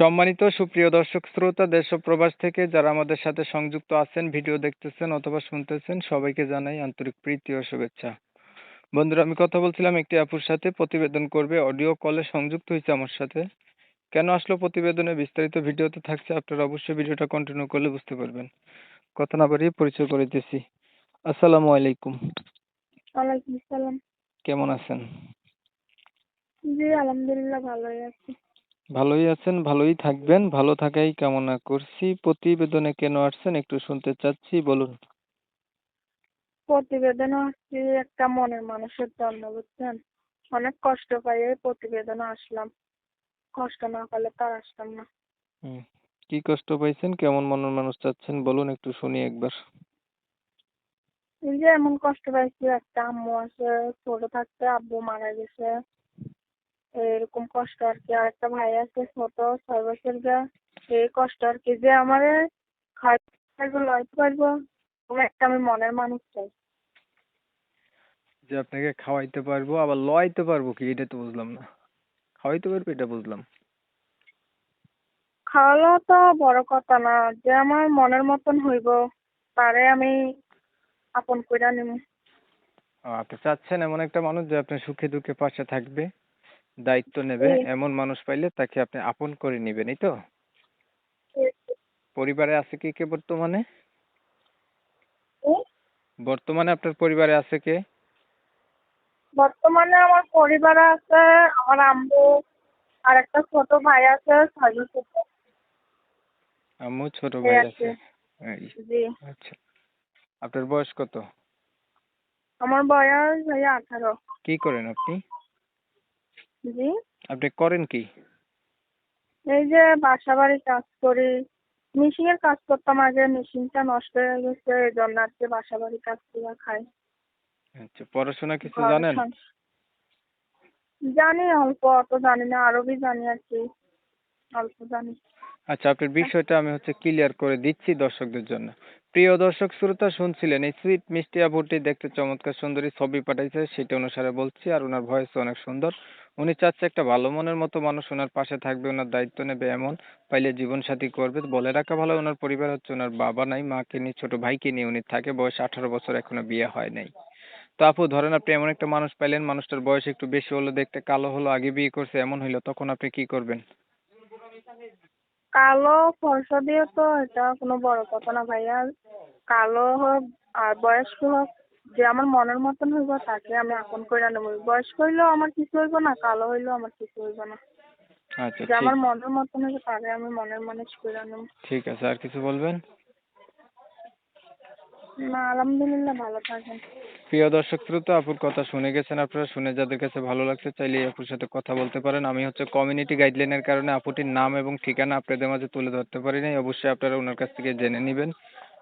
সম্মানিত সুপ্রিয় দর্শক শ্রোতা দেশ ও প্রবাস থেকে যারা আমাদের সাথে সংযুক্ত আছেন, ভিডিও দেখতেছেন অথবা শুনতেছেন, সবাইকে জানাই আন্তরিক প্রীতি ও শুভেচ্ছা। বন্ধুরা, আমি কথা বলছিলাম একটি আপুর সাথে, প্রতিবেদন করবে, অডিও কলে সংযুক্ত হয়েছে আমার সাথে। কেন আসলো প্রতিবেদনে বিস্তারিত ভিডিওতে থাকছে, আপনারা অবশ্যই ভিডিওটা কন্টিনিউ করলে বুঝতে পারবেন। কথা না বাড়িয়ে পরিচয় করে দিতেছি। আসসালামু আলাইকুম। ওয়ালাইকুম আসসালাম। কেমন আছেন? জি, আলহামদুলিল্লাহ ভালোই আছি। ভালোই আছেন, ভালোই থাকবেন, ভালো থাকাই কামনা করছি। প্রতিবেদনে কেন আসছেন একটু শুনতে চাচ্ছি, বলুন। প্রতিবেদন হচ্ছে একটা মনের মানুষের জন্য, বুঝছেন? অনেক কষ্ট পাই এই প্রতিবেদনে আসলাম। কষ্ট না পেলে তার আসতাম না। হুম। কি কষ্ট পাইছেন? কেমন মনের মানুষ চাচ্ছেন বলুন, একটু শুনি একবার। এই যে এমন কষ্ট পাইছি, একটা আম্মু আছে, ছোট থাকতে আব্বু মারা গেছে, এরকম কষ্ট আর কি। আর একটা ভাই আছে ছোট, 6 বছর যা, এই কষ্ট আর কি, যে আমার খাইতে পারবো লইতে পারবো, এরকম একটা আমি মনের মানুষ চাই। যে আপনাকে খাওয়াইতে পারবো, আবার লওয়াইতে পারবো কি, এটা তো বুঝলাম না। খাওয়াইতে পারবো এটা বুঝলাম। খাওয়ালো তো বড় কথা না, যে আমার মনের মতন হইব, তারে আমি আপন কইরা নিব। আপনি চাচ্ছেন এমন একটা মানুষ যে আপনার সুখে দুঃখে পাশে থাকবে, দায়িত্ব নেবে, এই এমন মানুষ পাইলে তাকে আপনি আপন করে নিবেন, এই তো? এই- পরিবারে আছে কে কে বর্তমানে? এই বর্তমানে আপনার পরিবারে আছে কে? বর্তমানে আমার পরিবারে আছে আমার আম্মু, আর একটা ছোট ভাই আছে, 6 বছর। আম্মু, ছোট এই ভাই আর কি। আছে। এই, জি, আচ্ছা। আপনার বয়স কত? আমার বয়স ভাইয়া 18। কি করেন আপনি? জি, আপনি করেন কি? এই যে বাসা বাড়ি কাজ করি। মেশিনের কাজ করতাম আগে, মেশিনটা নষ্ট হয়ে গেছে, এই জন্য আর কি বাসা বাড়ি কাজ করে খাই। আচ্ছা, পড়াশোনা কিছু ঘরে জানেন? জানি অল্প, অত জানি না, আরবি জানি আর কি, অল্প জানি। আচ্ছা, আপনার বিষয়টা আমি ক্লিয়ার করে দিচ্ছি দর্শকদের জন্য। প্রিয় দর্শক শ্রোতা, শুনছিলেন এই সুইট মিষ্টি আপুটি দেখতে চমৎকার সুন্দরী, ছবি পাঠাইছে, সেটা অনুসারে বলছি। আর ওনার ভয়েস অনেক সুন্দর। উনি চাচ্ছে একটা ভালো মনের মতো মানুষ ওনার পাশে থাকবে, ওনার দায়িত্ব নেবে, এমন পাইলে জীবন সাথী করবে। বলে রাখা ভালো, ওনার পরিবার ওনার বাবা নাই, মাকে নিয়ে, ছোট ভাইকে নিয়ে উনি থাকে। বয়স 18 বছর, এখনো বিয়ে হয় নাই। তো আপু, ধরেন আপনি এমন একটা মানুষ পাইলেন, মানুষটার বয়স একটু বেশি হলো, দেখতে কালো হলো, আগে বিয়ে করছে, এমন হইলো, তখন আপনি কি করবেন? কালো ফর্সা দিয়ে তো এটা কোনো বড় কথা না ভাইয়া। কালো হোক আর বয়স্ক হোক, যে আমার মনের মতন হইব তাকে আমি আপন কইরা নেব। বয়স্ক হইলেও আমার কিছু হইব না, কালো হইলেও আমার কিছু হইব না। আচ্ছা, যে ঠিক। আমার মনের মতন হইব তাকে আমি মনের মানুষ কইরা নেব। ঠিক আছে, আর কিছু বলবেন? না, আলহামদুলিল্লাহ ভালো থাকেন। প্রিয় দর্শক শ্রোতা, আপুর কথা শুনে গেছেন আপনারা। শুনে যাদের কাছে ভালো লাগছে, চাইলে এই আপুর সাথে কথা বলতে পারেন। আমি কমিউনিটি গাইডলাইনের কারণে আপুটির নাম এবং ঠিকানা আপনাদের মাঝে তুলে ধরতে পারি নাই। অবশ্যই আপনারা ওনার কাছ থেকে জেনে নেবেন।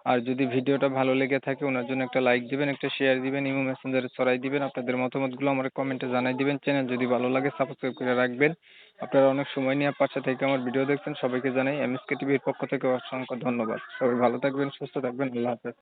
আর যদি ভিডিওটা ভালো লেগে থাকে, ওনার জন্য একটা লাইক দিবেন, একটা শেয়ার দিবেন, ইমো মেসেঞ্জারে ছড়াই দিবেন। আপনাদের মতামতগুলো আমার কমেন্টে জানাই দিবেন। চ্যানেল যদি ভালো লাগে সাবস্ক্রাইব করে রাখবেন। আপনারা অনেক সময় নিয়ে পাশে থেকে আমার ভিডিও দেখছেন, সবাইকে জানাই এমএসকে টিভির পক্ষ থেকে অসংখ্য ধন্যবাদ। সবাই ভালো থাকবেন, সুস্থ থাকবেন, আল্লাহ হাফেজ।